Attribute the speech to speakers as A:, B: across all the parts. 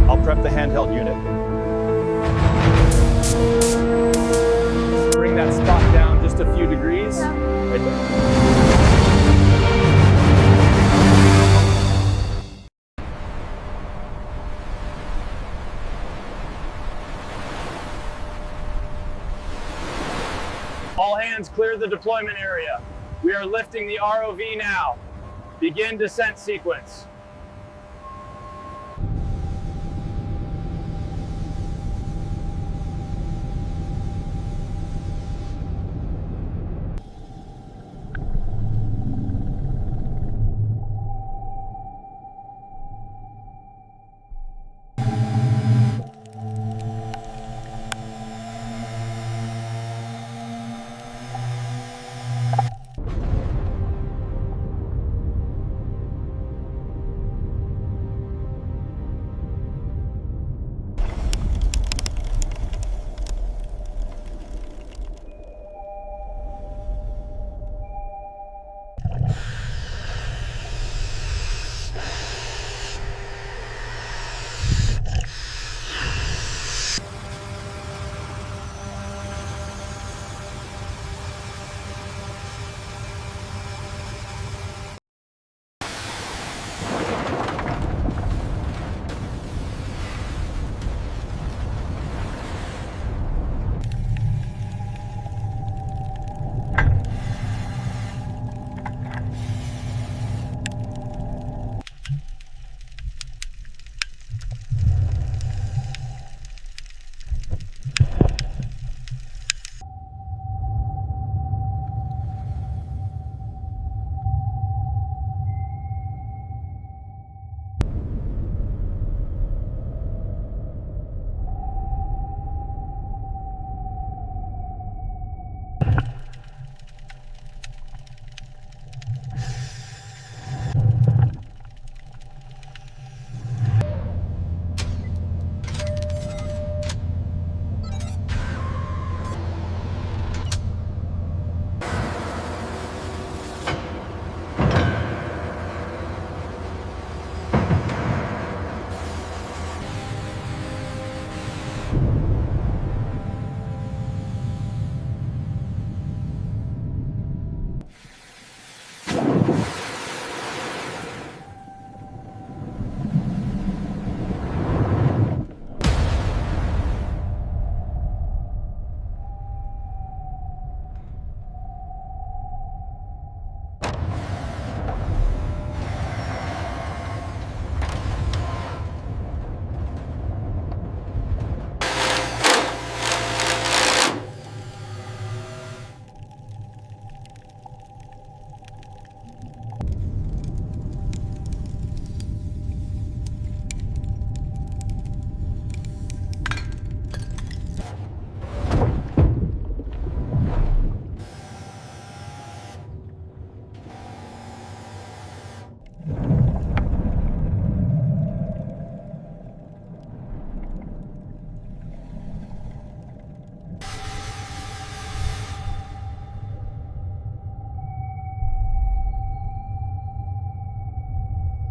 A: I'll prep the handheld unit. Bring that spot down just a few degrees. Right there. All hands clear the deployment area. We are lifting the ROV now. Begin descent sequence.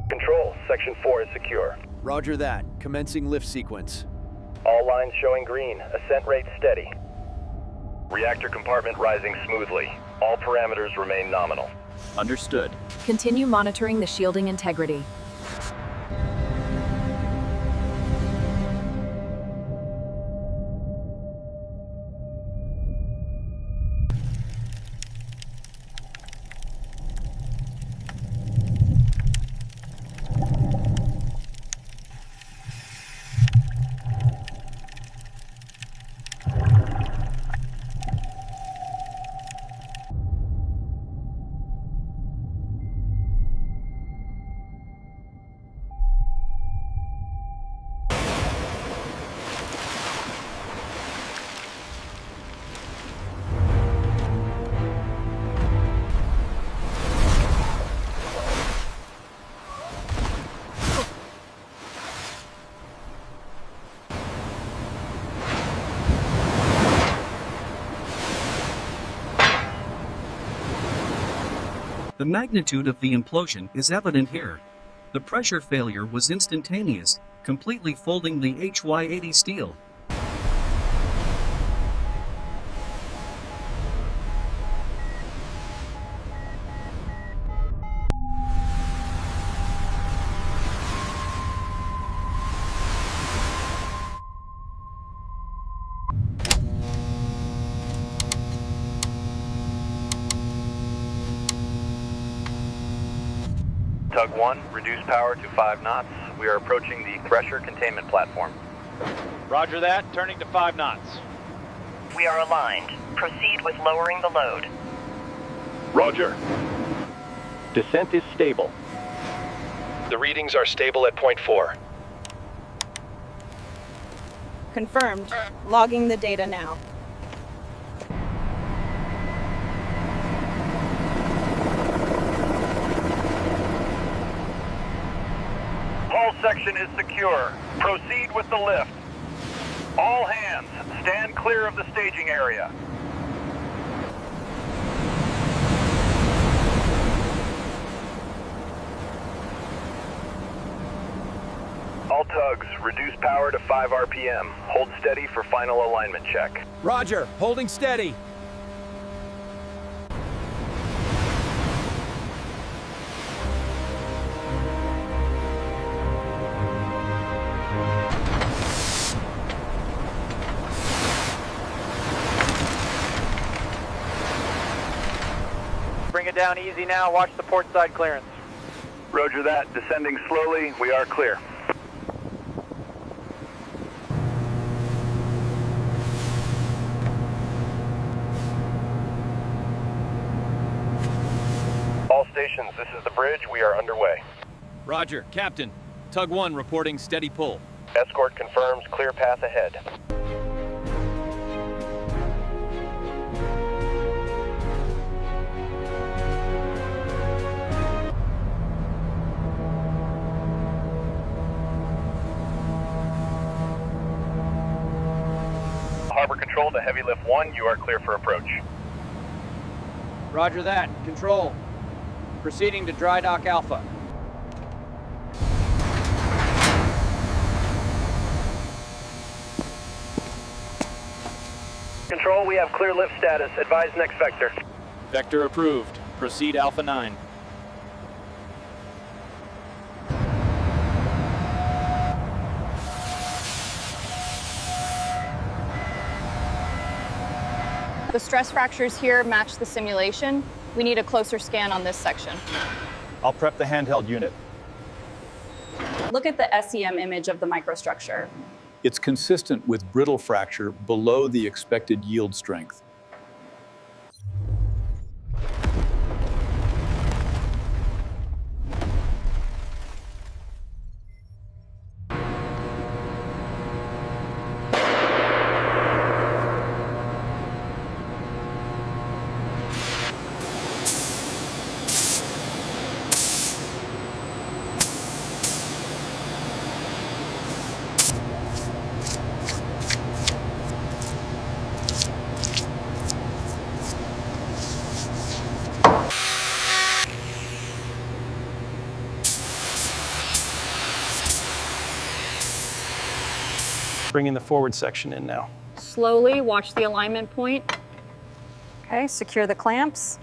B: Control, Section 4 is secure.
C: Roger that. Commencing lift sequence.
B: All lines showing green. Ascent rate steady. Reactor compartment rising smoothly. All parameters remain nominal.
A: Understood.
D: Continue monitoring the shielding integrity.
E: The magnitude of the implosion is evident here. The pressure failure was instantaneous, completely folding the HY-80 steel.
B: Tug 1, reduce power to 5 knots. We are approaching the Thresher containment platform.
A: Roger that, turning to 5 knots.
F: We are aligned. Proceed with lowering the load.
G: Roger. Descent is stable. The readings are stable at point 4.
H: Confirmed. Logging the data now.
B: Hull section is secure. Proceed with the lift. All hands, stand clear of the staging area. All tugs, reduce power to 5 RPM. Hold steady for final alignment check.
C: Roger, holding steady.
A: Bring it down easy now, watch the port side clearance.
B: Roger that, descending slowly, we are clear. All stations, this is the bridge, we are underway.
C: Roger, Captain. Tug 1 reporting steady pull.
B: Escort confirms clear path ahead. Harbor Control to Heavy Lift 1, you are clear for approach.
A: Roger that, control. Proceeding to dry dock Alpha.
B: Control, we have clear lift status. Advise next vector.
A: Vector approved. Proceed Alpha 9.
I: The stress fractures here match the simulation. We need a closer scan on this section.
A: I'll prep the handheld unit.
I: Look at the SEM image of the microstructure.
J: It's consistent with brittle fracture below the expected yield strength.
K: Bringing the forward section in now.
I: Slowly watch the alignment point.
H: Okay, secure the clamps.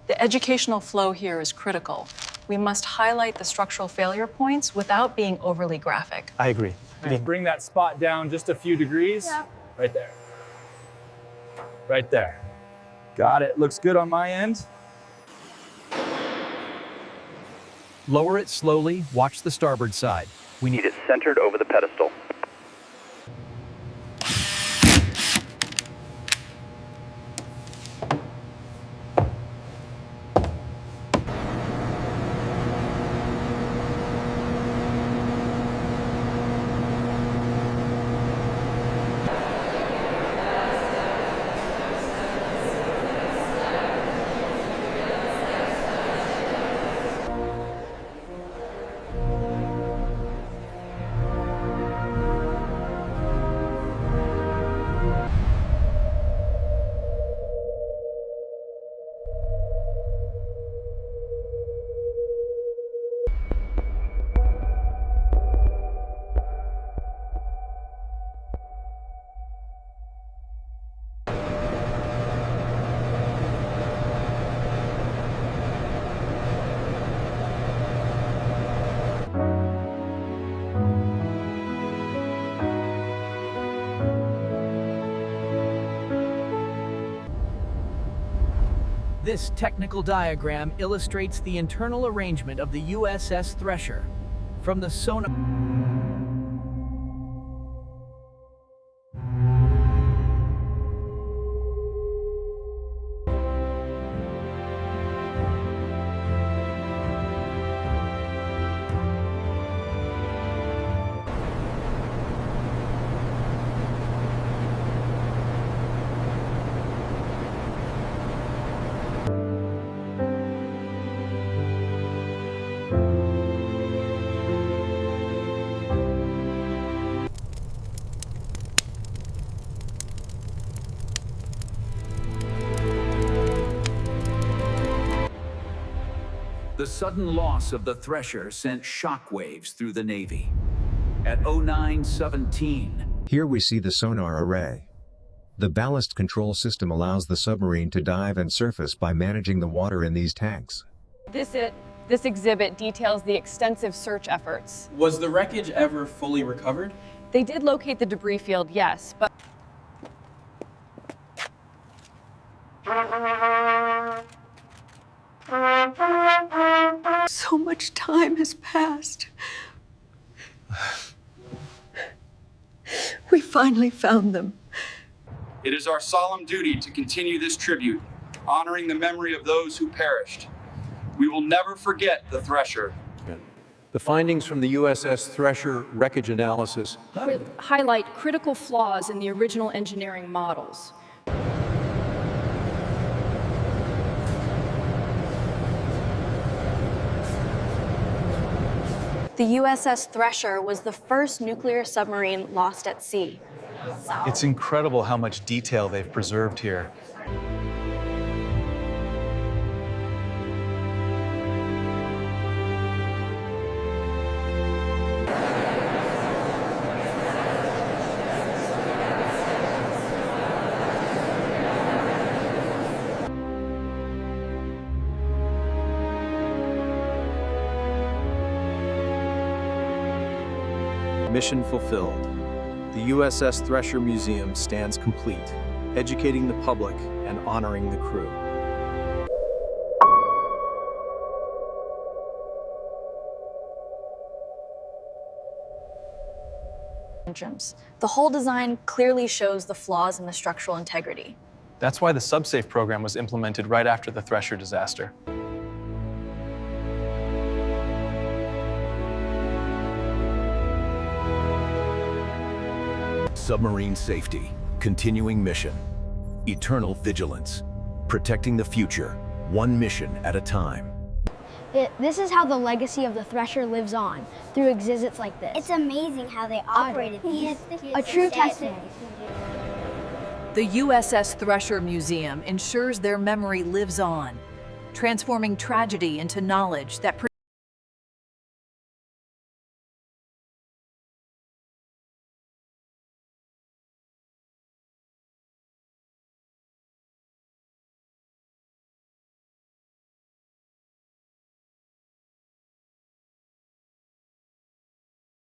L: The educational flow here is critical. We must highlight the structural failure points without being overly graphic.
K: I agree.
A: Bring that spot down just a few degrees.
H: Yeah.
A: Right there. Right there. Got it. Looks good on my end.
C: Lower it slowly, watch the starboard side. We need
B: Need it centered over the pedestal.
M: This technical diagram illustrates the internal arrangement of the USS Thresher. From the sonar...
E: The sudden loss of the Thresher sent shockwaves through the Navy. At 09:17,
N: here we see the sonar array. The ballast control system allows the submarine to dive and surface by managing the water in these tanks.
I: This exhibit details the extensive search efforts.
K: Was the wreckage ever fully recovered?
I: They did locate the debris field, yes, but...
L: So much time has passed. We finally found them.
A: It is our solemn duty to continue this tribute, honoring the memory of those who perished. We will never forget the Thresher.
J: The findings from the USS Thresher wreckage analysis
I: highlight critical flaws in the original engineering models. The USS Thresher was the first nuclear submarine lost at sea.
C: It's incredible how much detail they've preserved here. Mission fulfilled. The USS Thresher Museum stands complete, educating the public and honoring the crew.
I: The whole design clearly shows the flaws in the structural integrity.
C: That's why the subsafe program was implemented right after the Thresher disaster.
G: Submarine safety, continuing mission, eternal vigilance, protecting the future, one mission at a time.
O: This is how the legacy of the Thresher lives on, through exhibits like this.
P: It's amazing how they operated these.
O: A true testament.
D: The USS Thresher Museum ensures their memory lives on, transforming tragedy into knowledge that